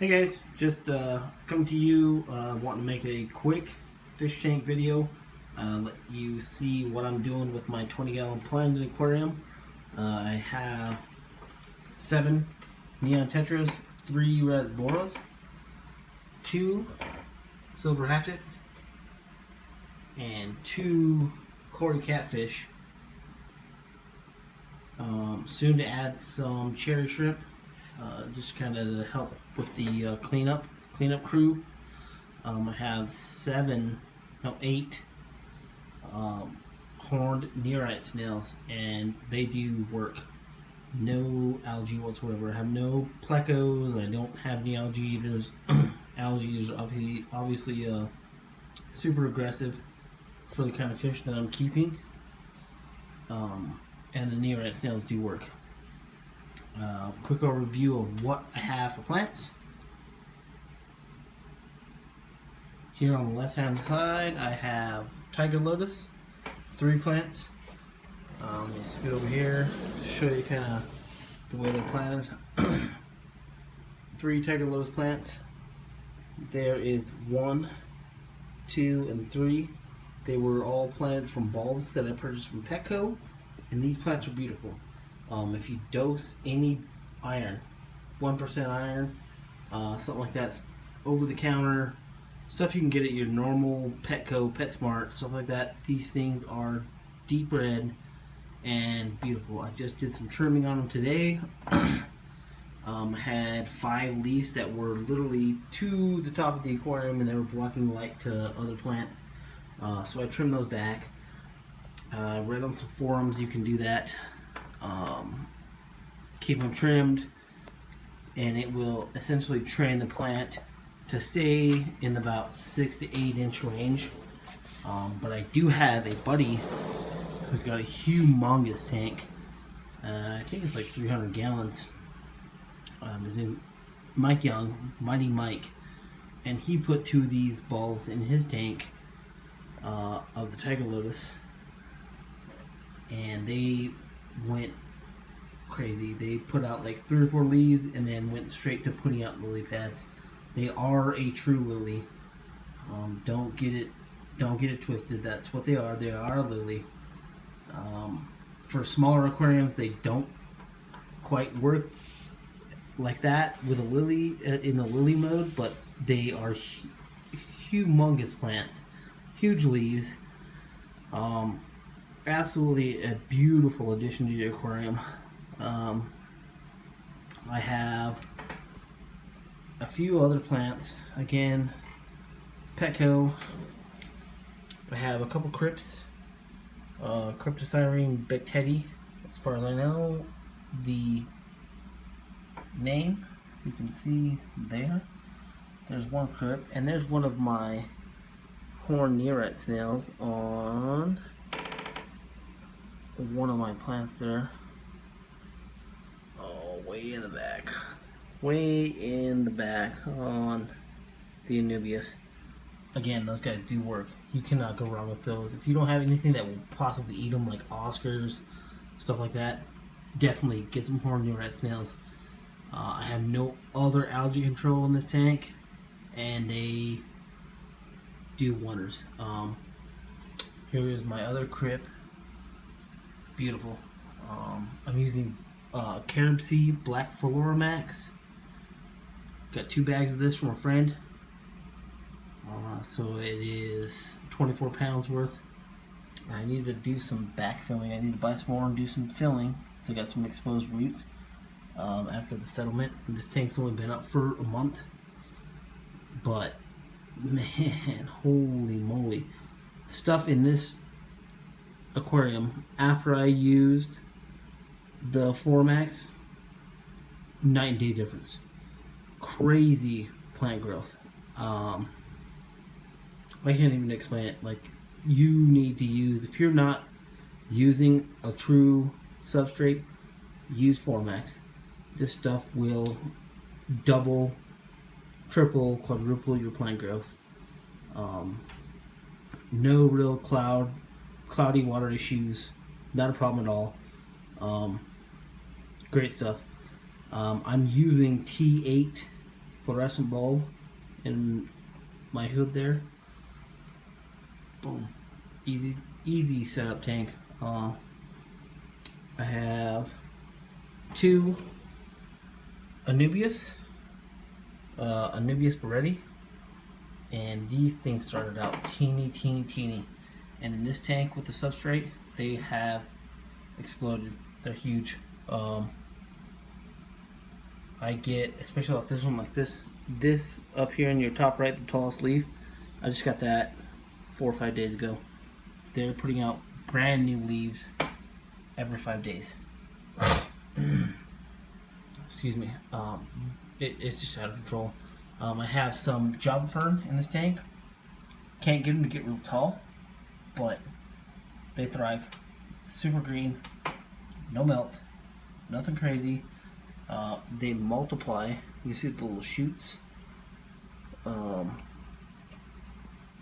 Hey guys, just come to you wanting to make a quick fish tank video. Let you see what I'm doing with my 20-gallon planted aquarium. I have 7 neon tetras, 3 red boras, 2 silver hatchets, and 2 cory catfish. Soon to add some cherry shrimp. Just kind of to help with the cleanup crew. I have 8 horned nearite snails, and they do work. No algae whatsoever. I have no plecos. I don't have any algae eaters. Algae eaters are obviously super aggressive for the kind of fish that I'm keeping. And the nearite snails do work. Quick overview of what I have for plants. Here on the left hand side I have tiger lotus, 3 plants. Let me scoot over here to show you kind of the way they're planted. 3 tiger lotus plants. There is 1, 2, and 3. They were all planted from bulbs that I purchased from Petco, and these plants are beautiful. If you dose any iron, 1% iron, something like that, over the counter, stuff you can get at your normal Petco, PetSmart, stuff like that, these things are deep red and beautiful. I just did some trimming on them today. I had 5 leaves that were literally to the top of the aquarium and they were blocking light to other plants. So I trimmed those back. Read on some forums you can do that. Keep them trimmed, and it will essentially train the plant to stay in about 6 to 8 inch range. But I do have a buddy who's got a humongous tank. I think it's like 300 gallons. His name's Mike Young, Mighty Mike, and he put 2 of these bulbs in his tank of the tiger lotus, and they went crazy. They put out like 3 or 4 leaves and then went straight to putting out lily pads. They are a true lily. Don't get it twisted. That's what they are. They are a lily. For smaller aquariums, they don't quite work like that with a lily in the lily mode, but they are humongous plants, huge leaves. Absolutely a beautiful addition to your aquarium. I have a few other plants, again, Petco. I have a couple crypts, Cryptocyrene Bectetti, as far as I know. The name you can see there's one crypt, and there's one of my horned nearite snails on one of my plants there. Oh, way in the back on the Anubias. Again, those guys do work. You cannot go wrong with those. If you don't have anything that will possibly eat them, like Oscars, stuff like that, definitely get some horned nearite snails. I have no other algae control in this tank, and they do wonders. Here is my other crypt. Beautiful. I'm using Carib Sea Black Floramax. Got 2 bags of this from a friend. So it is 24 pounds worth. I need to do some backfilling. I need to buy some more and do some filling. So I got some exposed roots after the settlement. And this tank's only been up for a month. But man, holy moly. Stuff in this aquarium after I used the Floramax, night and day difference. Crazy plant growth. I can't even explain it. Like, you need to use, if you're not using a true substrate, use Floramax. This stuff will double, triple, quadruple your plant growth. No real cloudy water issues, not a problem at all. Great stuff. I'm using T8 fluorescent bulb in my hood there. Boom. Easy setup tank. I have 2 Anubias Beretti, and these things started out teeny, and in this tank with the substrate, they have exploded. They're huge. I get, especially like this one, like this up here in your top right, the tallest leaf, I just got that 4 or 5 days ago. They're putting out brand new leaves every 5 days. Excuse me. It's just out of control. I have some Java Fern in this tank. Can't get them to get real tall, but they thrive. Super green, no melt, nothing crazy. They multiply. You see the little shoots? The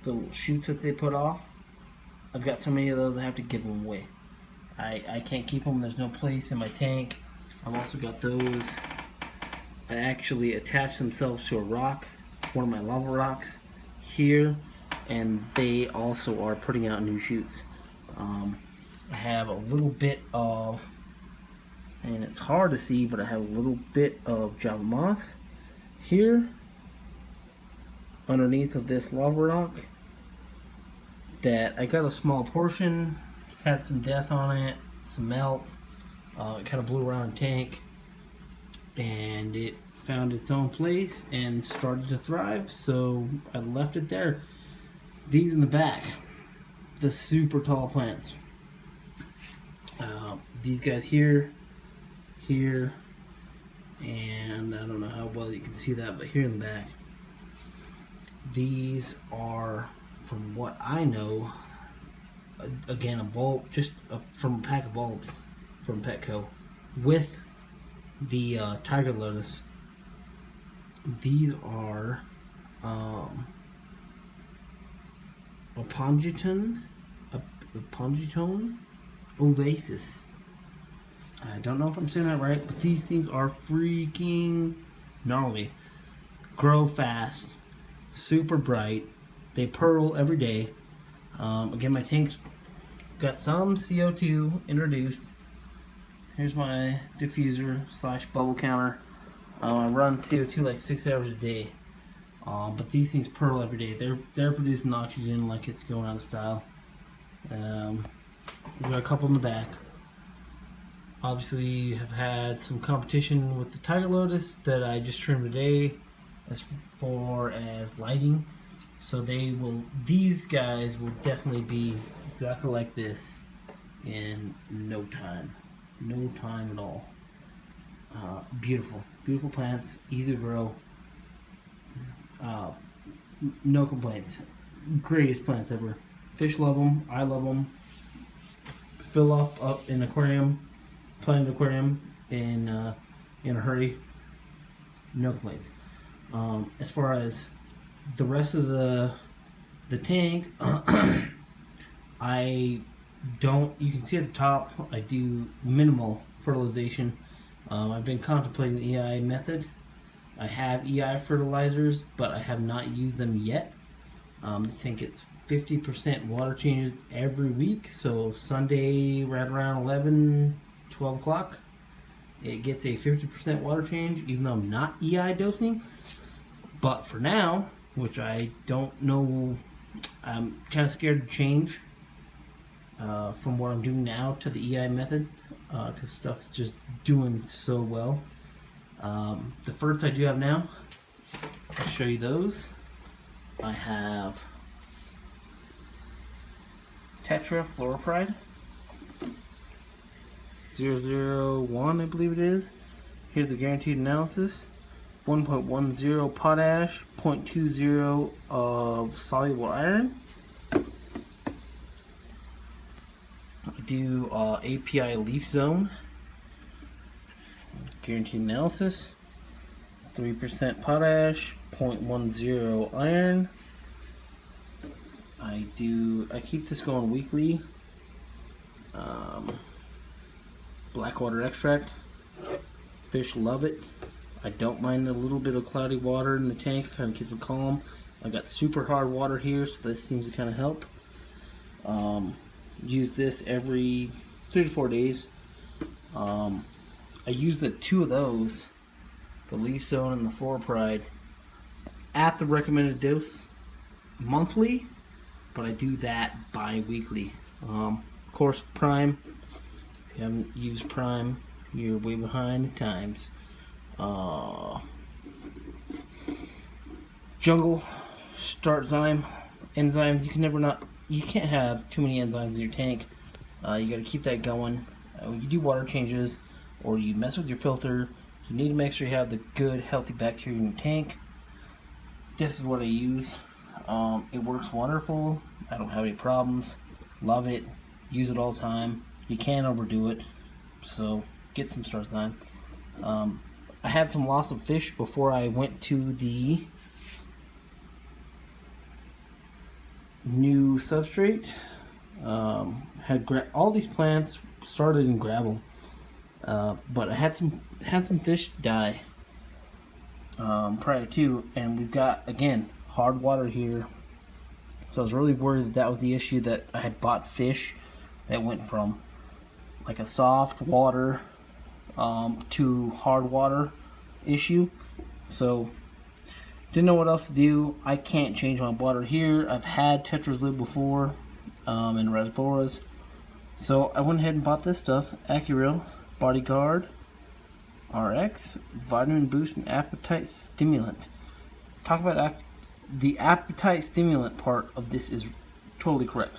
little shoots that they put off. I've got so many of those I have to give them away. I can't keep them. There's no place in my tank. I've also got those that actually attach themselves to a rock, one of my lava rocks here, and they also are putting out new shoots. I have a little bit of, and it's hard to see, but I have a little bit of Java moss here underneath of this lava rock that I got a small portion, had some death on it, some melt. It kind of blew around the tank, and it found its own place and started to thrive, so I left it there. These in the back, the super tall plants. These guys here, and I don't know how well you can see that, but here in the back, these are, from what I know, again, a bulb, from a pack of bulbs from Petco with the tiger lotus. These are Apongitone ovasis. I don't know if I'm saying that right, but these things are freaking gnarly. Grow fast, super bright. They pearl every day. Again, my tank's got some CO2 introduced. Here's my diffuser / bubble counter. I run CO2 like 6 hours a day. But these things pearl every day. They're producing oxygen like it's going out of style. We've got a couple in the back. Obviously, have had some competition with the tiger lotus that I just trimmed today, as far as lighting. So these guys will definitely be exactly like this in no time at all. Beautiful plants, easy to grow. No complaints. Greatest plants ever. Fish love them. I love them. Fill up in aquarium. Plant an aquarium in a hurry. No complaints. As far as the rest of the tank, I don't. You can see at the top, I do minimal fertilization. I've been contemplating the EI method. I have EI fertilizers, but I have not used them yet. This tank gets 50% water changes every week, so Sunday right around 12 o'clock, it gets a 50% water change, even though I'm not EI dosing. But for now, which I don't know, I'm kind of scared to change from what I'm doing now to the EI method, because stuff's just doing so well. The ferts I do have now, I'll show you those. I have tetrafluoropride 001, I believe it is. Here's the guaranteed analysis. 1.10 potash, 0.20 of soluble iron. I do API leaf zone. Guaranteed analysis. 3% potash, 0.10 iron. I keep this going weekly. Blackwater extract. Fish love it. I don't mind the little bit of cloudy water in the tank, kind of keeps it calm. I got super hard water here, so this seems to kind of help. Use this every 3 to 4 days. I use the 2 of those, the Leaf Zone and the Fluoropride, at the recommended dose monthly, but I do that bi-weekly. Of course, Prime. If you haven't used Prime, you're way behind the times. Jungle, Start Zyme, enzymes. You can't have too many enzymes in your tank. You got to keep that going. When you do water changes or you mess with your filter, you need to make sure you have the good, healthy bacteria in your tank. This is what I use. It works wonderful. I don't have any problems. Love it. Use it all the time. You can't overdo it. So get some Start Zyme. I had some loss of fish before I went to the new substrate. Had all these plants started in gravel, but I had some fish die prior to, and we've got again hard water here. So I was really worried that was the issue, that I had bought fish that went from like a soft water to hard water issue. So didn't know what else to do. I can't change my water here. I've had Tetras live before and Rasboras. So I went ahead and bought this stuff. Aquarium Bodyguard RX Vitamin Boost and Appetite Stimulant. Talk about the appetite stimulant part of this is totally correct.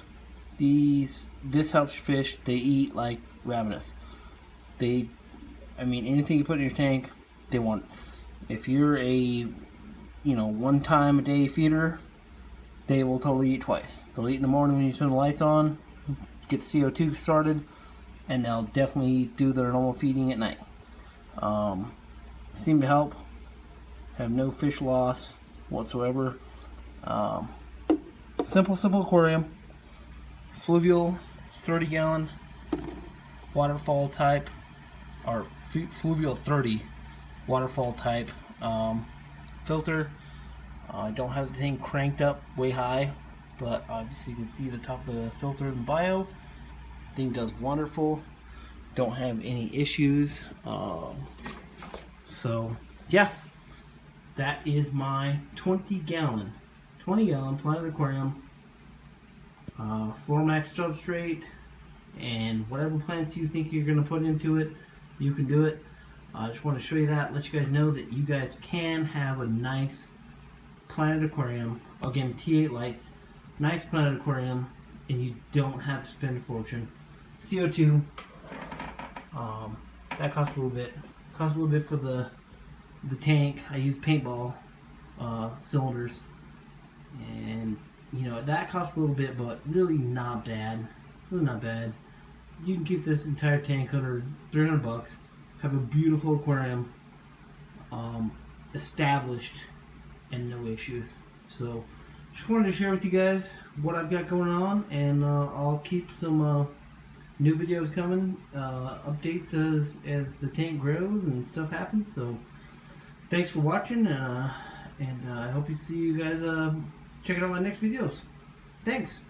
This helps your fish. They eat like ravenous. Anything you put in your tank, they want it. If you're a 1 time a day feeder, they will totally eat twice. They'll eat in the morning when you turn the lights on, get the CO2 started, and they'll definitely do their normal feeding at night. Seem to help. Have no fish loss whatsoever. Simple aquarium. Fluvial 30-gallon waterfall type, or fluvial 30 waterfall type filter. I don't have the thing cranked up way high, but obviously you can see the top of the filter in the bio. Thing does wonderful. Don't have any issues. So yeah, that is my 20-gallon Planet Aquarium Floormax substrate, and whatever plants you think you're going to put into it, you can do it. I just want to show you that, let you guys know that you guys can have a nice Planet Aquarium. Again, T8 lights, nice Planet Aquarium, and you don't have to spend a fortune. CO2, that costs a little bit. Costs a little bit for the tank. I use paintball cylinders, and that costs a little bit, but really not bad. Really not bad. You can keep this entire tank under $300. Have a beautiful aquarium, established, and no issues. So just wanted to share with you guys what I've got going on, and I'll keep some new videos coming, updates as the tank grows and stuff happens. So thanks for watching, and I hope you see you guys checking out my next videos. Thanks.